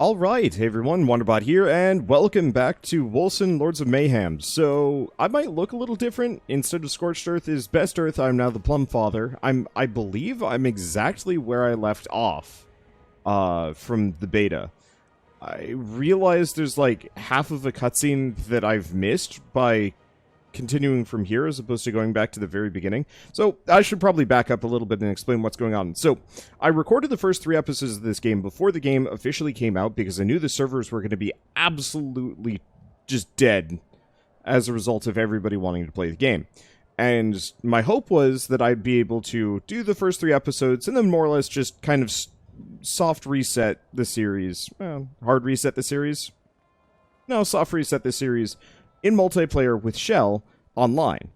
Alright, hey everyone, Wonderbot here, and welcome back to Wolcen, Lords of Mayhem. So, I might look a little different. Instead of Scorched Earth is Best Earth, I'm now the Plum Father. I believe I'm exactly where I left off, from the beta. I realized there's like half of a cutscene that I've missed by continuing from here as opposed to going back to the very beginning. So I should probably back up a little bit and explain what's going on. So I recorded the first 3 episodes of this game before the game officially came out because I knew the servers were going to be absolutely just dead as a result of everybody wanting to play the game. And my hope was that I'd be able to do the first 3 episodes and then more or less just kind of soft reset the series. Hard reset the series? No, soft reset the series in multiplayer with Shell online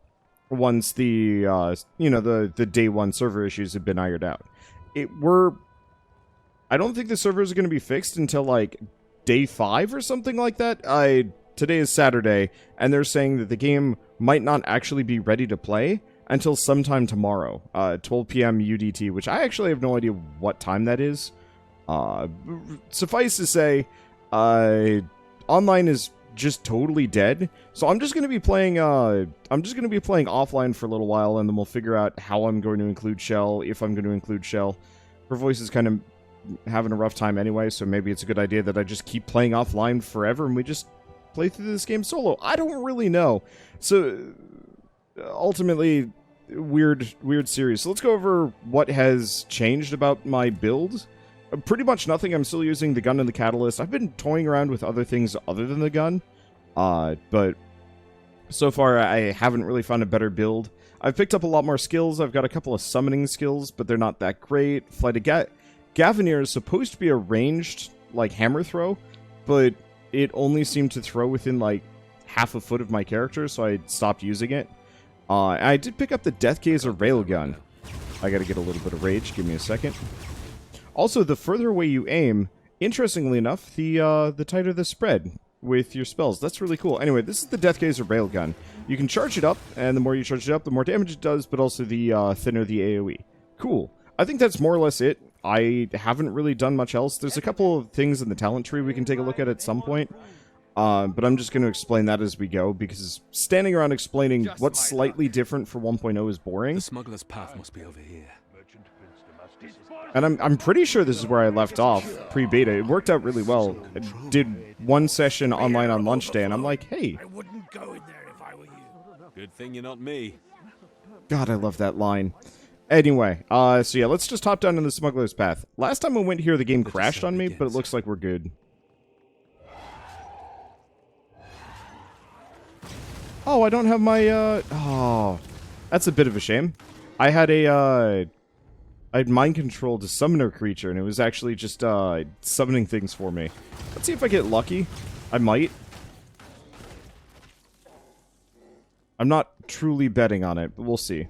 once the the day 1 server issues have been ironed out. I don't think the servers are going to be fixed until like day 5 or something like that. Today is Saturday and they're saying that the game might not actually be ready to play until sometime tomorrow, 12 p.m. UDT, which I actually have no idea what time that is. Suffice to say, online is just totally dead. So I'm just going to be playing offline for a little while, and then we'll figure out how I'm going to include Shell, if I'm going to include Shell. Her voice is kind of having a rough time anyway, so maybe it's a good idea that I just keep playing offline forever and we just play through this game solo. I don't really know. So ultimately, weird series. So let's go over what has changed about my build. Pretty much nothing. I'm still using the gun and the catalyst. I've been toying around with other things other than the gun. But so far I haven't really found a better build. I've picked up a lot more skills. I've got a couple of summoning skills, but they're not that great. Flight of Gavinier is supposed to be a ranged, like, hammer throw, but it only seemed to throw within, like, half a foot of my character, so I stopped using it. I did pick up the Death Gazer railgun. I gotta get a little bit of rage. Give me a second. Also, the further away you aim, interestingly enough, the tighter the spread with your spells. That's really cool. Anyway, this is the Death Gazer railgun. You can charge it up, and the more you charge it up, the more damage it does, but also the thinner the AoE. Cool. I think that's more or less it. I haven't really done much else. There's a couple of things in the talent tree we can take a look at some point, but I'm just going to explain that as we go, because standing around explaining what's slightly different for 1.0 is boring. The smuggler's path must be over here. And I'm pretty sure this is where I left off, pre-beta. It worked out really well. I did 1 session online on lunch day, and I'm like, hey. I wouldn't go in there if I were you. Good thing you're not me. God, I love that line. Anyway, so yeah, let's just hop down on the smuggler's path. Last time I went here, the game crashed on me, but it looks like we're good. Oh, I don't have my, oh, that's a bit of a shame. I had I had mind controlled a summoner creature, and it was actually just, summoning things for me. Let's see if I get lucky. I might. I'm not truly betting on it, but we'll see.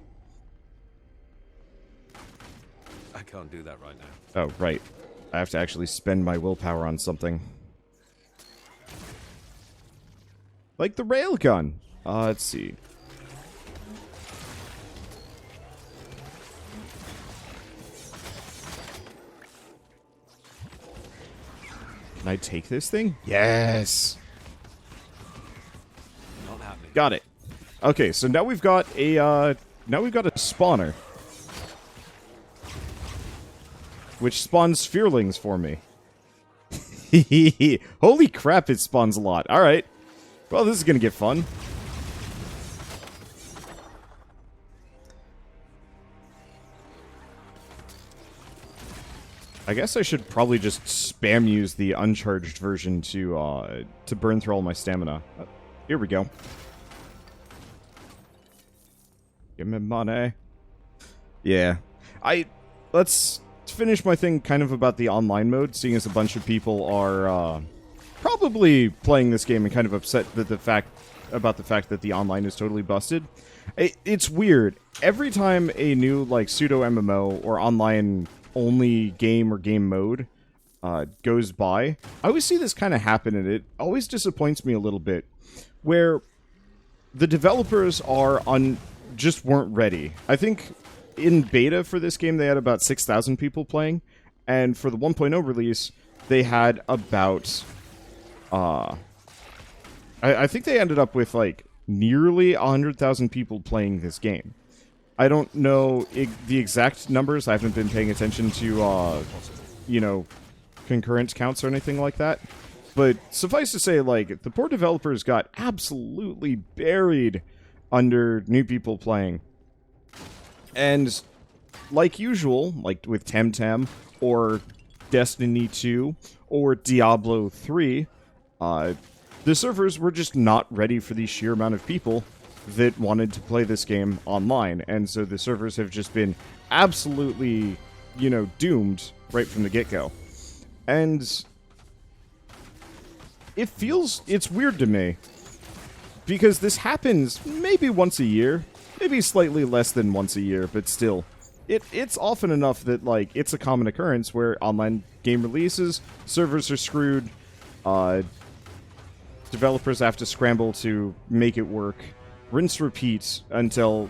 I can't do that right now. Oh, right. I have to actually spend my willpower on something. Like the railgun. Let's see. Can I take this thing? Yes! Not happening. Got it. Okay, so now we've got a, spawner. Which spawns fearlings for me. Holy crap, it spawns a lot. Alright. Well, this is gonna get fun. I guess I should probably just spam use the uncharged version to burn through all my stamina. Here we go. Give me money. Yeah. Let's finish my thing kind of about the online mode, seeing as a bunch of people are probably playing this game and kind of upset that about the fact that the online is totally busted. It's weird. Every time a new, like, pseudo MMO or online only game or game mode goes by, I always see this kind of happen, and it always disappoints me a little bit, where the developers just weren't ready. I think in beta for this game they had about 6,000 people playing, and for the 1.0 release they had about, I think they ended up with, like, nearly 100,000 people playing this game. I don't know the exact numbers. I haven't been paying attention to, you know, concurrent counts or anything like that. But suffice to say, like, the poor developers got absolutely buried under new people playing. And like usual, like with Temtem or Destiny 2 or Diablo 3, the servers were just not ready for the sheer amount of people that wanted to play this game online. And so the servers have just been absolutely, you know, doomed right from the get-go. And it's weird to me, because this happens maybe once a year, maybe slightly less than once a year, but still, it's often enough that, like, it's a common occurrence where online game releases, servers are screwed, developers have to scramble to make it work, rinse, repeat until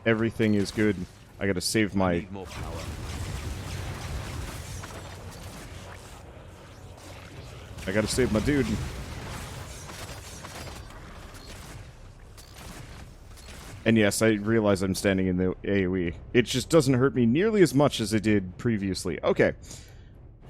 everything is good. I gotta save my... Need more power. I gotta save my dude. And yes, I realize I'm standing in the AoE. It just doesn't hurt me nearly as much as it did previously. Okay.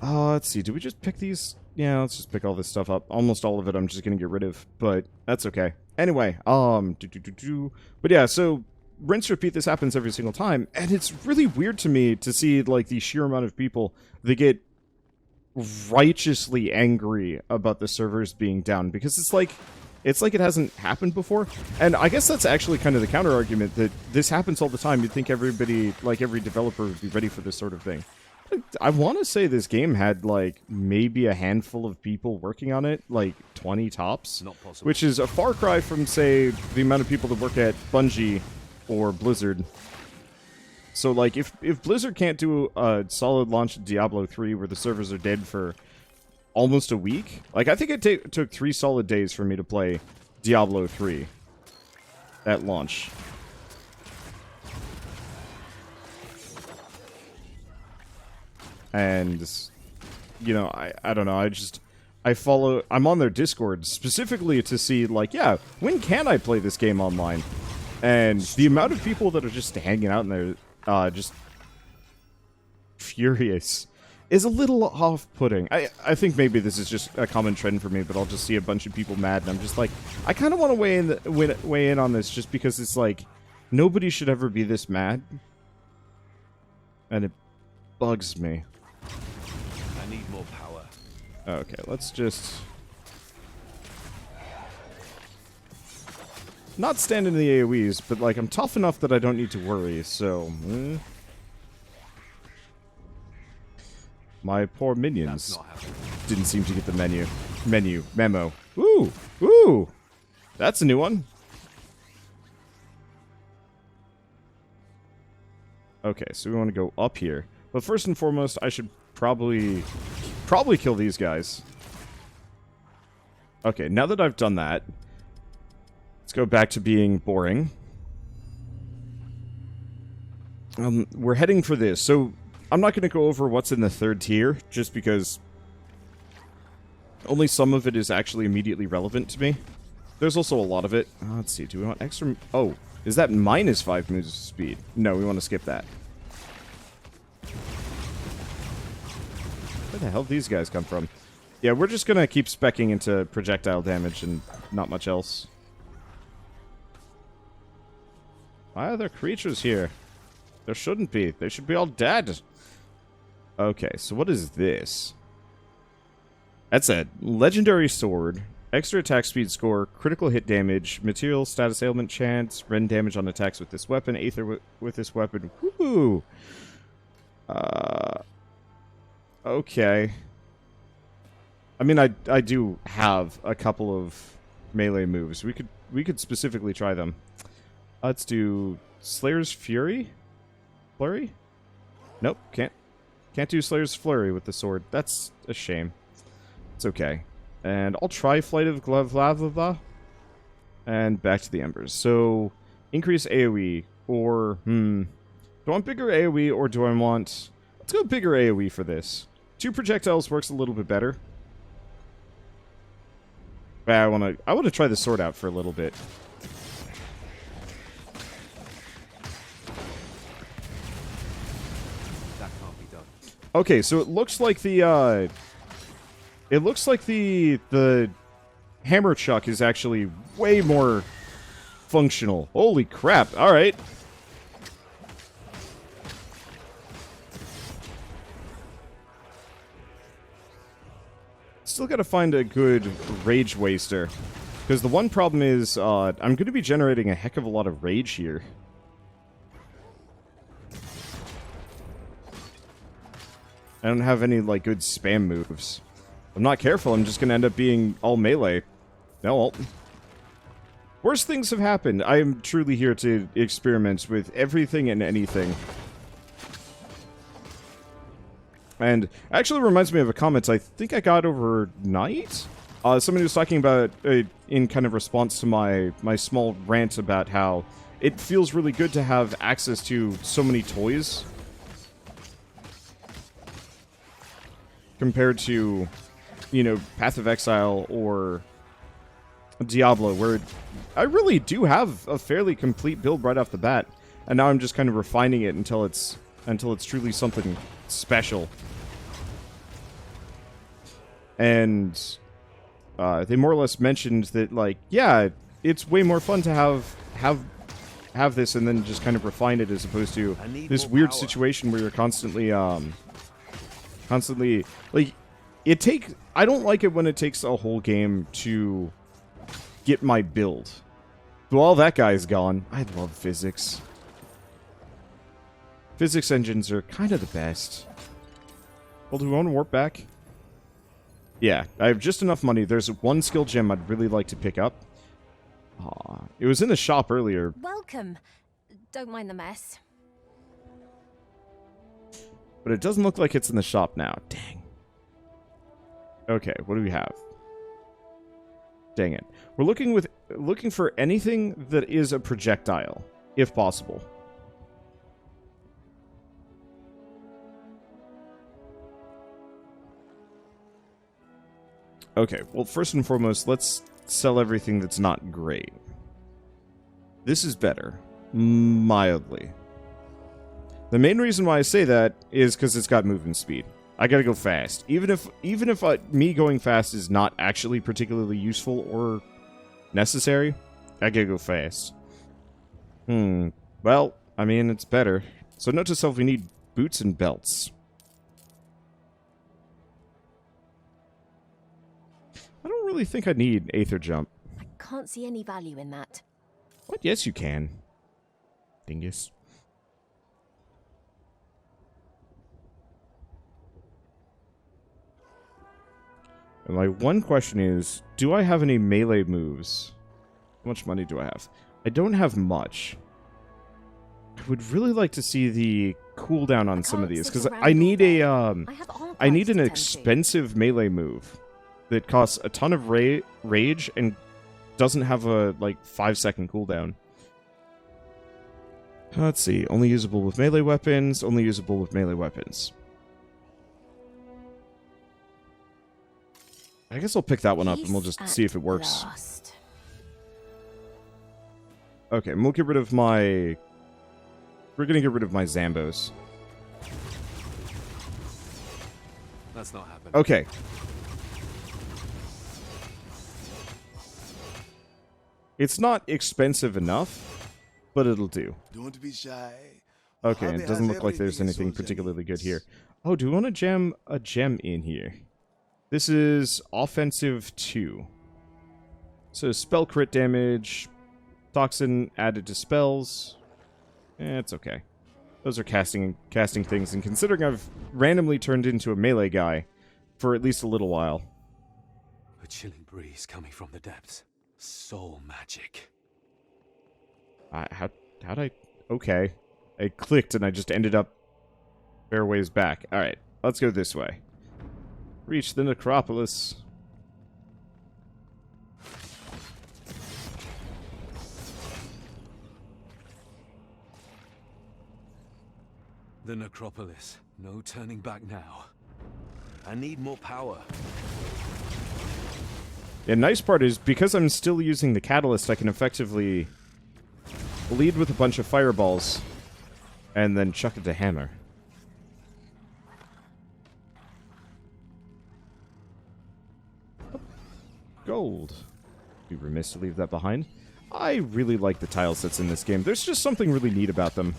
Let's see. Do we just pick these? Yeah, let's just pick all this stuff up. Almost all of it I'm just gonna get rid of, but that's okay. Anyway, but yeah, so rinse, repeat, this happens every single time, and it's really weird to me to see, like, the sheer amount of people that get righteously angry about the servers being down, because it's like it hasn't happened before. And I guess that's actually kind of the counter argument, that this happens all the time. You'd think everybody, like every developer, would be ready for this sort of thing. I want to say this game had, like, maybe a handful of people working on it, like 20 tops, Not possible. which is a far cry from, say, the amount of people that work at Bungie or Blizzard. So, like, if Blizzard can't do a solid launch of Diablo 3 where the servers are dead for almost a week, like, I think it took 3 solid days for me to play Diablo 3 at launch. And, you know, I don't know, I'm on their Discord specifically to see, like, yeah, when can I play this game online? And the amount of people that are just hanging out in there, just furious, is a little off-putting. I think maybe this is just a common trend for me, but I'll just see a bunch of people mad, and I'm just like, I kind of want to weigh in on this, just because it's like, nobody should ever be this mad. And it bugs me. I need more power. Okay, let's just... not stand in the AoEs, but, like, I'm tough enough that I don't need to worry, so... My poor minions That's not happening. didn't seem to get the memo. Ooh! That's a new one. Okay, so we want to go up here. But first and foremost, I should probably kill these guys. Okay, now that I've done that, let's go back to being boring. We're heading for this. So, I'm not going to go over what's in the third tier, just because only some of it is actually immediately relevant to me. There's also a lot of it. Let's see, do we want extra... oh, is that -5 moves of speed? No, we want to skip that. Where the hell did these guys come from? Yeah, we're just going to keep speccing into projectile damage and not much else. Why are there creatures here? There shouldn't be. They should be all dead. Okay, so what is this? That's a legendary sword. Extra attack speed score, critical hit damage, material status ailment chance, rend damage on attacks with this weapon, aether with this weapon. Woohoo! Okay. I mean, I do have a couple of melee moves. We could specifically try them. Let's do Slayer's Fury? Flurry? Nope, can't do Slayer's Flurry with the sword. That's a shame. It's okay. And I'll try Flight of Glove, and back to the Embers. So, increase AoE, or, do I want bigger AoE, or do I want... let's go bigger AoE for this. 2 projectiles works a little bit better. But I wanna try the sword out for a little bit. That can't be done. Okay, so it looks like the hammer chuck is actually way more functional. Holy crap. All right. Still got to find a good rage waster. Because the one problem is I'm going to be generating a heck of a lot of rage here. I don't have any, like, good spam moves. If I'm not careful, I'm just going to end up being all melee. No, well. Worst things have happened. I am truly here to experiment with everything and anything. And actually reminds me of a comment I think I got overnight. Somebody was talking about, in kind of response to my small rant about how it feels really good to have access to so many toys. Compared to, you know, Path of Exile or Diablo, where I really do have a fairly complete build right off the bat. And now I'm just kind of refining it until it's truly something special. And they more or less mentioned that, like, yeah, it's way more fun to have this and then just kind of refine it as opposed to this weird power. situation where you're constantly like I don't like it when it takes a whole game to get my build. Well, that guy's gone. I love physics. Physics engines are kind of the best. Well, do we want to warp back? Yeah, I have just enough money. There's one skill gem I'd really like to pick up. It was in the shop earlier. Welcome. Don't mind the mess. But it doesn't look like it's in the shop now. Dang. Okay, what do we have? Dang it. We're looking for anything that is a projectile, if possible. Okay, well, first and foremost, let's sell everything that's not great. This is better. Mildly. The main reason why I say that is because it's got movement speed. I gotta go fast. Even if me going fast is not actually particularly useful or necessary, I gotta go fast. Well, I mean, it's better. So note to self, we need boots and belts. I don't really think I need Aether Jump. I can't see any value in that. What? Yes, you can. Dingus. And my one question is, do I have any melee moves? How much money do I have? I don't have much. I would really like to see the cooldown on some of these, because I need I need an expensive melee move that costs a ton of rage and doesn't have a, like, 5-second cooldown. Let's see. Only usable with melee weapons. Only usable with melee weapons. I guess I'll pick that one up and we'll just see if it works. Last. Okay, and we'll get rid of my... We're gonna get rid of my Zambos. That's not happening. Okay. It's not expensive enough, but it'll do. Don't be shy. Okay, Hobby it doesn't has look like there's everything anything soldier particularly good needs. here. Oh, do we want to jam a gem in here? This is offensive 2. So spell crit damage, toxin added to spells. It's okay. Those are casting things, and considering I've randomly turned into a melee guy for at least a little while. A chilling breeze coming from the depths. Soul magic. How'd I... Okay. I clicked and I just ended up fair ways back. Alright, let's go this way. Reach the necropolis. The necropolis. No turning back now. I need more power. The nice part is, because I'm still using the catalyst, I can effectively lead with a bunch of fireballs and then chuck it to hammer. Gold. Be remiss to leave that behind. I really like the tile sets in this game. There's just something really neat about them.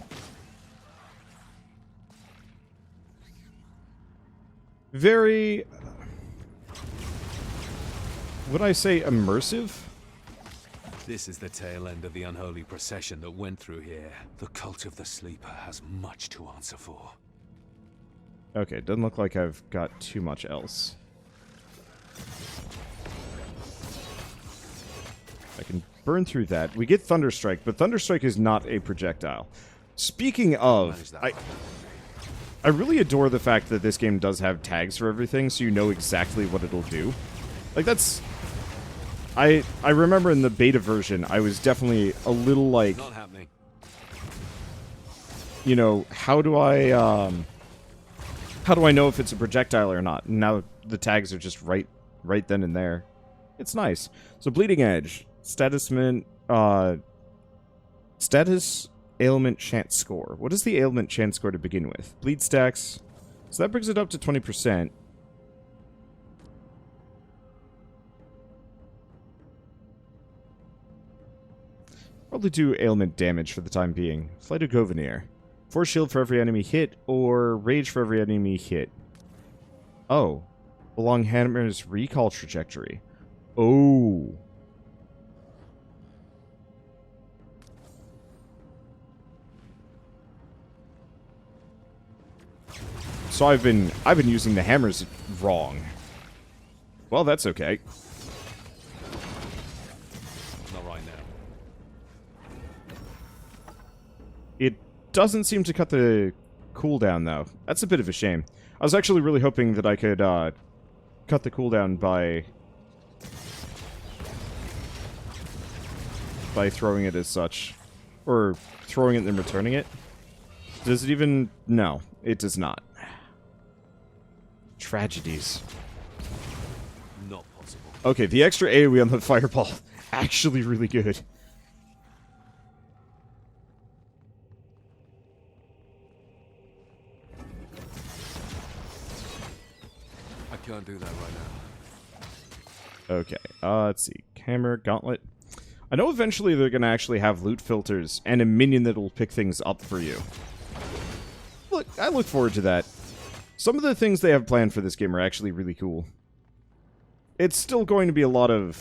Very... would I say immersive? This is the tail end of the unholy procession that went through here. The cult of the sleeper has much to answer for. Okay, doesn't look like I've got too much else. I can burn through that. We get Thunderstrike, but Thunderstrike is not a projectile. Speaking of, I really adore the fact that this game does have tags for everything, so you know exactly what it'll do. Like, that's... I remember in the beta version, I was definitely a little like... Not happening. You know, how do I know if it's a projectile or not? And now the tags are just right then and there. It's nice. So, Bleeding Edge. Status ailment chance score. What is the ailment chance score to begin with? Bleed stacks. So that brings it up to 20%. Probably do ailment damage for the time being. Flight of Govenir. Force shield for every enemy hit, or rage for every enemy hit. Oh. Along Hammer's recall trajectory. Oh. So I've been using the hammers wrong. Well, that's okay. Not right now. It doesn't seem to cut the cooldown, though. That's a bit of a shame. I was actually really hoping that I could cut the cooldown by throwing it as such. Or throwing it and then returning it. Does it even... No, it does not. Tragedies. Not possible. Okay, the extra AoE on the fireball, actually really good. I can't do that right now. Okay, let's see. Hammer, Gauntlet. I know eventually they're going to actually have loot filters and a minion that will pick things up for you. Look, I look forward to that. Some of the things they have planned for this game are actually really cool. It's still going to be a lot of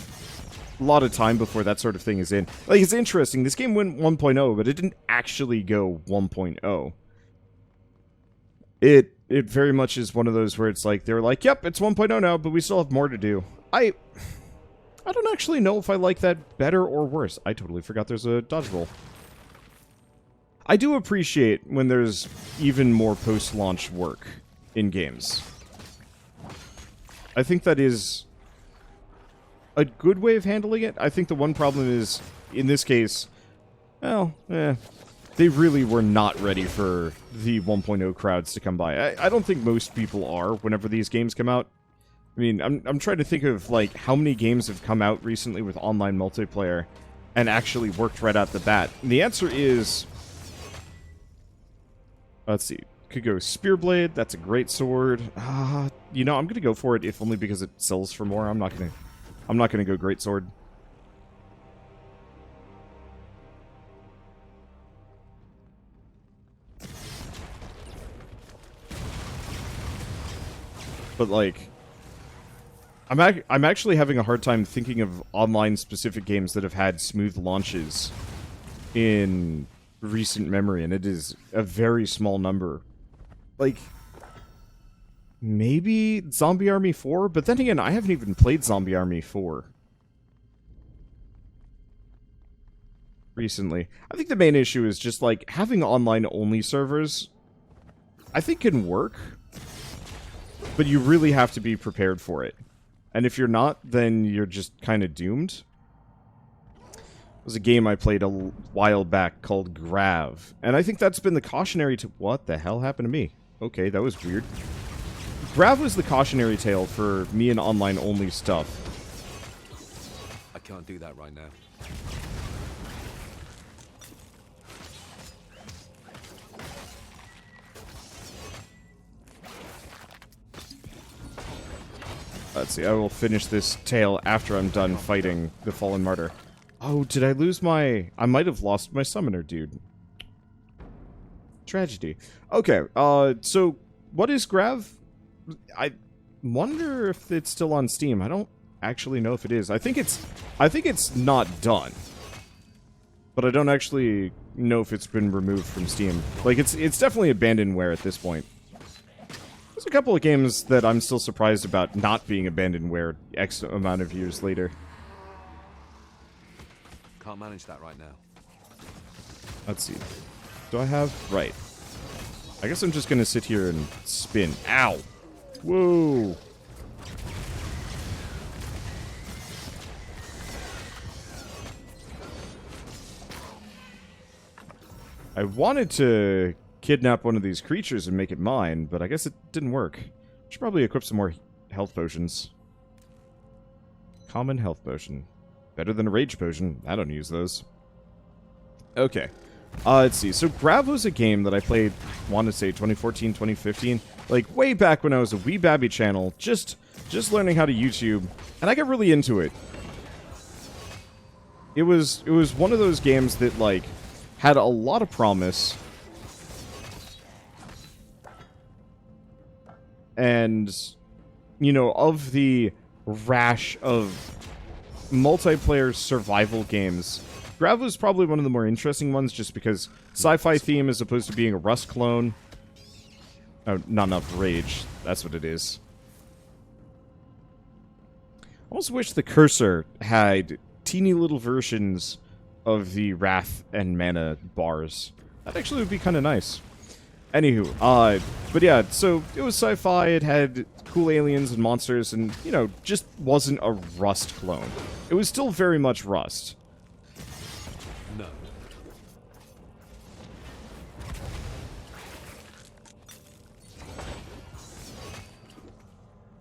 time before that sort of thing is in. Like, it's interesting. This game went 1.0, but it didn't actually go 1.0. It very much is one of those where it's like, they're like, yep, it's 1.0 now, but we still have more to do. I don't actually know if I like that better or worse. I totally forgot there's a dodge roll. I do appreciate when there's even more post-launch work in games. I think that is a good way of handling it. I think the one problem is, in this case, well, they really were not ready for the 1.0 crowds to come by. I don't think most people are whenever these games come out. I mean, I'm trying to think of, like, how many games have come out recently with online multiplayer and actually worked right out the bat. And the answer is... Let's see. Could go Spearblade. That's a great sword. You know, I'm gonna go for it if only because it sells for more. I'm not gonna go Great Sword. But like, I'm actually having a hard time thinking of online specific games that have had smooth launches in recent memory, and it is a very small number. Like, maybe Zombie Army 4? But then again, I haven't even played Zombie Army 4 recently. I think the main issue is just, like, having online-only servers, I think can work, but you really have to be prepared for it. And if you're not, then you're just kind of doomed. It was a game I played a while back called Grav, and I think that's been the cautionary to... What the hell happened to me? Okay, that was weird. Grav was the cautionary tale for me and online-only stuff. I can't do that right now. Let's see, I will finish this tale after I'm done fighting the Fallen Martyr. Oh, did I lose my... I might have lost my summoner, dude. Tragedy. Okay, so what is Grav? I wonder if it's still on Steam. I don't actually know if it is. I think it's not done. But I don't actually know if it's been removed from Steam. Like, it's definitely abandonware at this point. There's a couple of games that I'm still surprised about not being abandonware X amount of years later. Can't manage that right now. Let's see. Do I have... Right. I guess I'm just gonna sit here and spin. Ow! Whoa! I wanted to kidnap one of these creatures and make it mine, but I guess it didn't work. Should probably equip some more health potions. Common health potion. Better than a rage potion. I don't use those. Okay. Let's see. So Grav was a game that I played, want to say 2014, 2015. Like, way back when I was a wee babby channel, just learning how to YouTube, and I got really into it. It was one of those games that, like, had a lot of promise. And, you know, of the rash of multiplayer survival games, Grav was probably one of the more interesting ones just because sci-fi theme as opposed to being a Rust clone. Oh, not enough rage. That's what it is. I also wish the cursor had teeny little versions of the Wrath and Mana bars. That actually would be kind of nice. Anywho, but yeah, so it was sci-fi, it had cool aliens and monsters, and, you know, just wasn't a Rust clone. It was still very much Rust. No.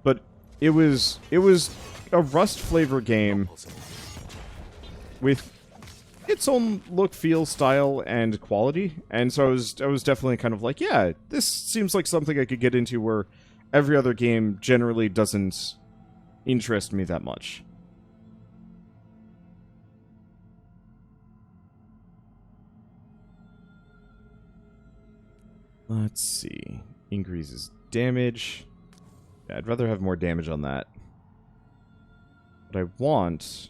But it was a Rust flavor game with its own look, feel, style, and quality, and so I was definitely kind of like, yeah, this seems like something I could get into where every other game generally doesn't interest me that much. Let's see. Increases damage. Yeah, I'd rather have more damage on that. What I want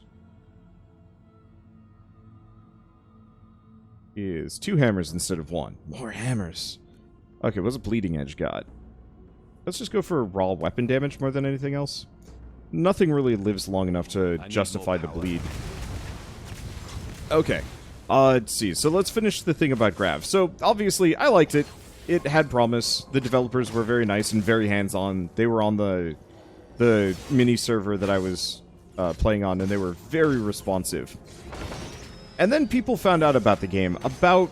is 2 hammers instead of 1. More hammers. Okay, what's a bleeding edge got? Let's just go for raw weapon damage more than anything else. Nothing really lives long enough to justify the bleed. Okay. Let's see. So let's finish the thing about Grav. So, obviously, I liked it. It had promise. The developers were very nice and very hands-on. They were on the mini server that I was playing on, and they were very responsive. And then people found out about the game about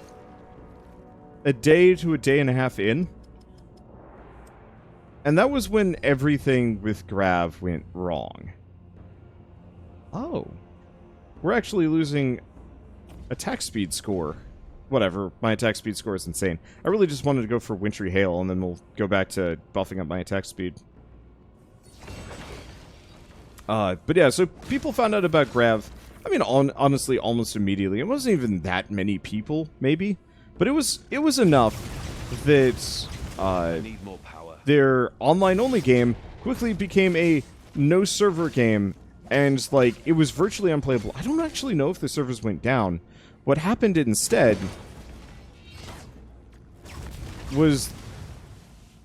a day to a day and a half in. And that was when everything with Grav went wrong. Oh. We're actually losing attack speed score. Whatever, my attack speed score is insane. I really just wanted to go for Wintry Hail, and then we'll go back to buffing up my attack speed. But yeah, so people found out about Grav. I mean, honestly, almost immediately. It wasn't even that many people, maybe. But it was enough that Need more power. their online-only game quickly became a no-server game. And, like, it was virtually unplayable. I don't actually know if the servers went down. What happened instead was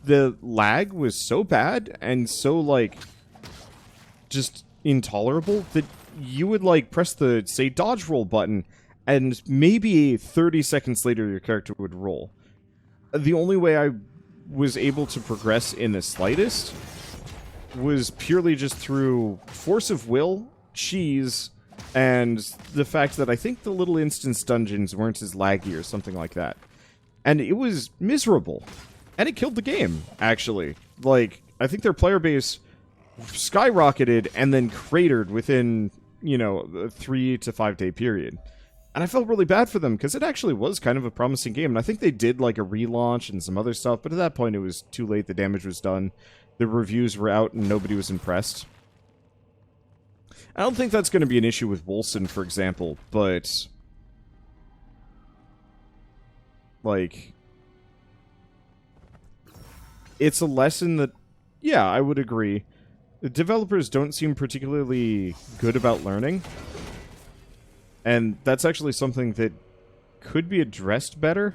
the lag was so bad and so, like, just intolerable that you would, like, press the, say, dodge roll button, and maybe 30 seconds later your character would roll. The only way I was able to progress in the slightest was purely just through force of will, cheese, and the fact that I think the little instance dungeons weren't as laggy or something like that. And it was miserable. And it killed the game, actually. Like, I think their player base skyrocketed and then cratered within, you know, a 3 to 5 day period. And I felt really bad for them, because it actually was kind of a promising game. And I think they did, like, a relaunch and some other stuff, but at that point it was too late, the damage was done. The reviews were out and nobody was impressed. I don't think that's going to be an issue with Wolcen, for example, but... like... it's a lesson that... yeah, I would agree. The developers don't seem particularly good about learning. And that's actually something that could be addressed better.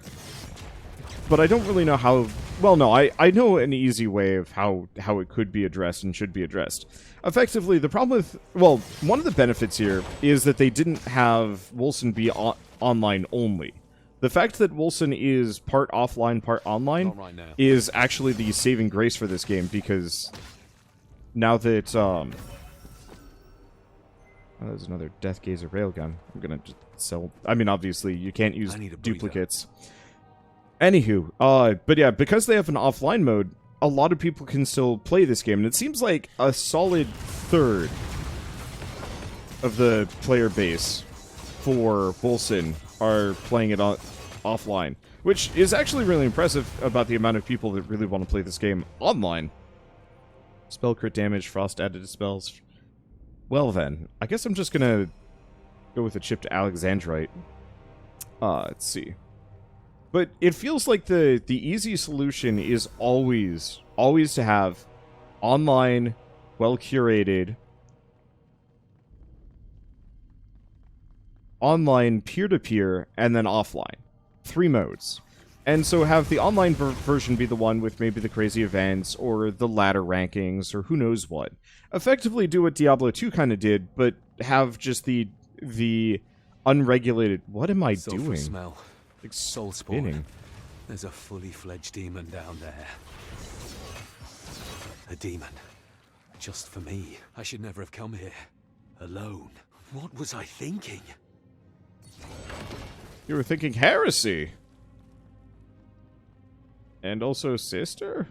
But I don't really know how... well, no, I know an easy way of how it could be addressed and should be addressed. Effectively, the problem with... well, one of the benefits here is that they didn't have Wolcen be online only. The fact that Wolcen is part offline, part online is actually the saving grace for this game, because now that... oh, there's another Death Gazer railgun. I'm gonna just sell... I mean, obviously, you can't use duplicates. Anywho, but yeah, because they have an offline mode, a lot of people can still play this game, and it seems like a solid third of the player base for Wolcen are playing it offline, which is actually really impressive about the amount of people that really want to play this game online. Spell crit damage, frost added to spells. Well then, I guess I'm just gonna go with a chipped Alexandrite. Let's see. But it feels like the easy solution is always to have online, well-curated, online peer-to-peer, and then offline. 3 modes. And so have the online version be the one with maybe the crazy events, or the ladder rankings, or who knows what. Effectively do what Diablo 2 kind of did, but have just the unregulated... what am I doing? Smell. Like soul spinning. There's a fully fledged demon down there. A demon. Just for me. I should never have come here. Alone. What was I thinking? You were thinking heresy. And also sister?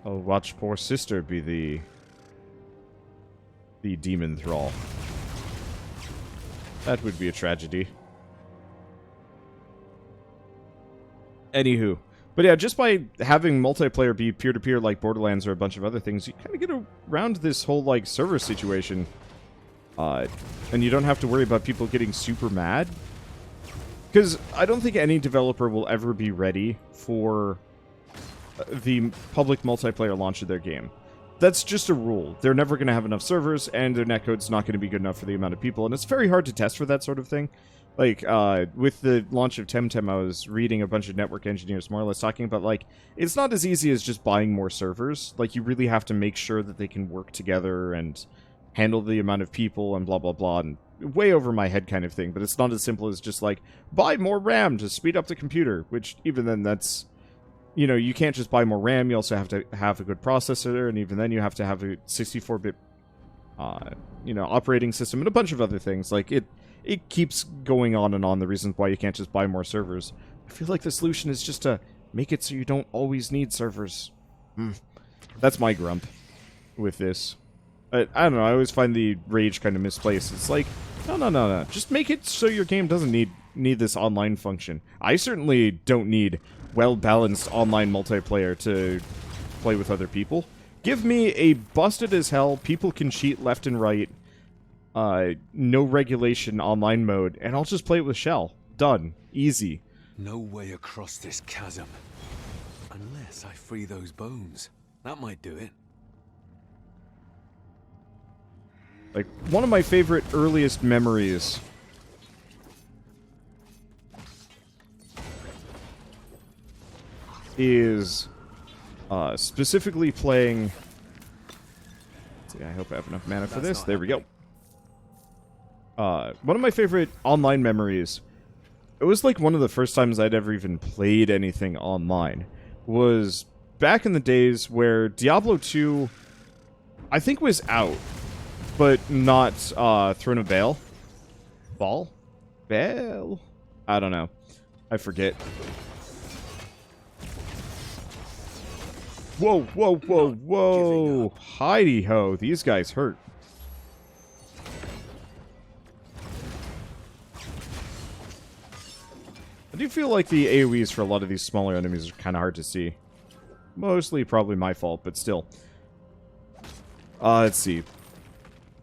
Oh, watch poor sister be the demon thrall. That would be a tragedy. Anywho. But yeah, just by having multiplayer be peer-to-peer like Borderlands or a bunch of other things, you kind of get around this whole, like, server situation. And you don't have to worry about people getting super mad. Because I don't think any developer will ever be ready for the public multiplayer launch of their game. That's just a rule. They're never going to have enough servers, and their netcode's not going to be good enough for the amount of people, and it's very hard to test for that sort of thing. Like, with the launch of Temtem, I was reading a bunch of network engineers more or less talking about, like, it's not as easy as just buying more servers. Like, you really have to make sure that they can work together and handle the amount of people and blah, blah, blah, and way over my head kind of thing, but it's not as simple as just, like, buy more RAM to speed up the computer, which, even then, that's... you know, you can't just buy more RAM, you also have to have a good processor, and even then you have to have a 64-bit, you know, operating system, and a bunch of other things. Like, it keeps going on and on, the reasons why you can't just buy more servers. I feel like the solution is just to make it so you don't always need servers. That's my grump with this. I don't know, I always find the rage kind of misplaced. It's like, no. Just make it so your game doesn't need this online function. I certainly don't need well-balanced online multiplayer to play with other people. Give me a busted as hell, people can cheat left and right, no regulation online mode, and I'll just play it with Shell. Done. Easy. No way across this chasm. Unless I free those bones. That might do it. Like, one of my favorite earliest memories is specifically playing... let's see, I hope I have enough mana for this. There we go. One of my favorite online memories, it was like one of the first times I'd ever even played anything online, was back in the days where Diablo 2, I think, was out, but not Throne of Baal. Baal? I don't know. I forget. Whoa, whoa, whoa, whoa. Heidi-ho, these guys hurt. I do feel like the AoEs for a lot of these smaller enemies are kind of hard to see. Mostly probably my fault, but still. Let's see.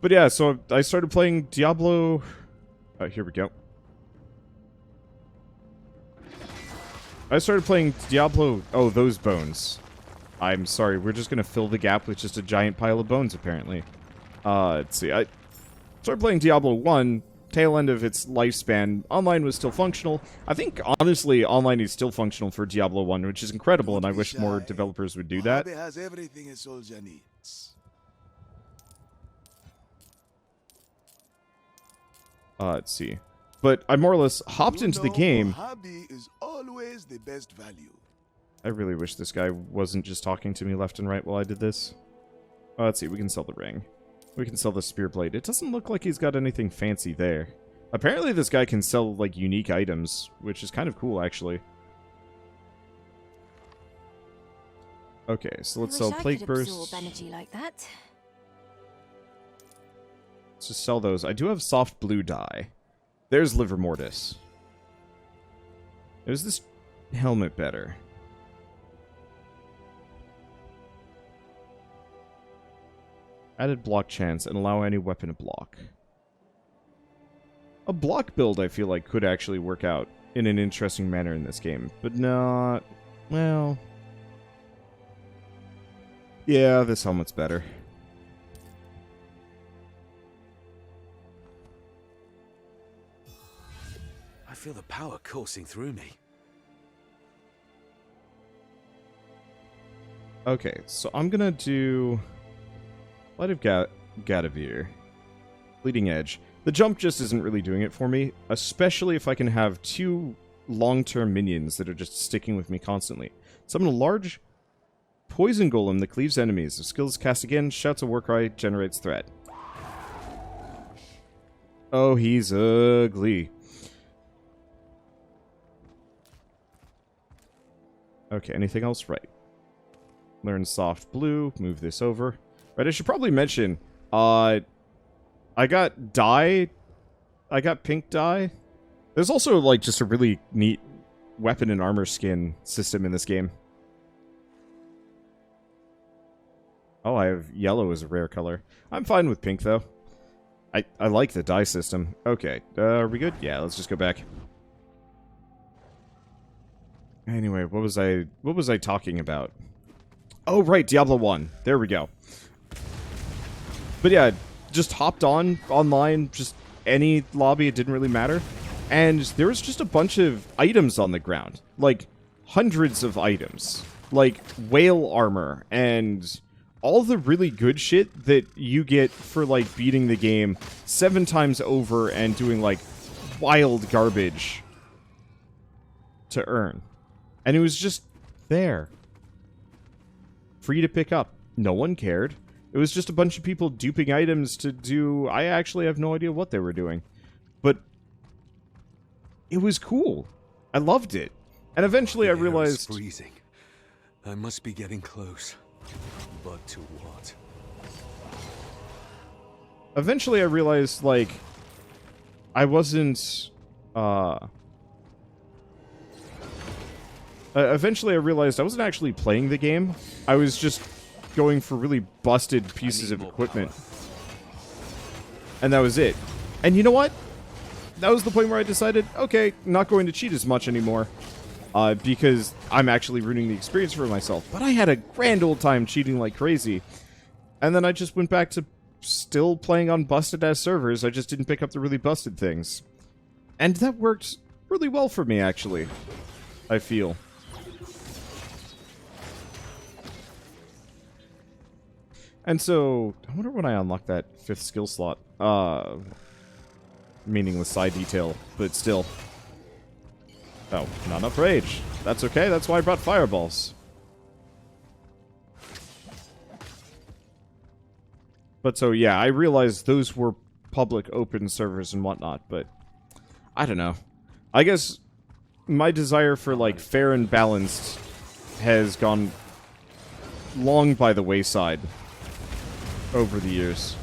But yeah, so I started playing Diablo... here we go. I started playing Diablo... Oh, those bones. I'm sorry, we're just gonna fill the gap with just a giant pile of bones, apparently. Let's see, I started playing Diablo 1, tail end of its lifespan. Online was still functional. I think, honestly, online is still functional for Diablo 1, which is incredible, and I wish more developers would do that. Mojave has everything a soldier needs. Let's see. But I more or less hopped into the game. Mojave is always the best value. I really wish this guy wasn't just talking to me left and right while I did this. Let's see, we can sell the ring. We can sell the spear blade. It doesn't look like he's got anything fancy there. Apparently this guy can sell, like, unique items, which is kind of cool, actually. Okay, so let's sell Plague Burst. Energy like that. Let's just sell those. I do have soft blue dye. There's Liver Mortis. Is this helmet better? Added block chance and allow any weapon to block. A block build, I feel like, could actually work out in an interesting manner in this game. But not... well... yeah, this helmet's better. I feel the power coursing through me. Okay, so I'm gonna do... Light of Gadavir. Bleeding Edge. The jump just isn't really doing it for me, especially if I can have two long-term minions that are just sticking with me constantly. Summon a large poison golem that cleaves enemies. If skills cast again, shouts a war cry, generates threat. Oh, he's ugly. Okay, anything else? Right. Learn soft blue, move this over. Right, I should probably mention, I got dye. I got pink dye. There's also, like, just a really neat weapon and armor skin system in this game. Oh, I have yellow as a rare color. I'm fine with pink, though. I like the dye system. Okay, are we good? Yeah, let's just go back. Anyway, what was I talking about? Oh, right, Diablo 1. There we go. But yeah, just hopped online, just any lobby, it didn't really matter. And there was just a bunch of items on the ground. Like, hundreds of items. Like, whale armor, and all the really good shit that you get for, like, beating the game 7 times over and doing, like, wild garbage to earn. And it was just there. Free to pick up. No one cared. It was just a bunch of people duping items to do... I actually have no idea what they were doing. But it was cool. I loved it. And eventually I realized... freezing. I must be getting close. But to what? Eventually I realized, like... I wasn't... eventually I realized I wasn't actually playing the game. I was just going for really busted pieces of equipment. And that was it. And you know what? That was the point where I decided, okay, not going to cheat as much anymore. Because I'm actually ruining the experience for myself. But I had a grand old time cheating like crazy. And then I just went back to still playing on busted-ass servers. I just didn't pick up the really busted things. And that worked really well for me, actually. I feel. And so, I wonder when I unlock that 5th skill slot. Meaningless side detail, but still. Oh, not enough rage. That's okay, that's why I brought fireballs. But so, yeah, I realized those were public open servers and whatnot, but I don't know. I guess my desire for, like, fair and balanced has gone long by the wayside over the years.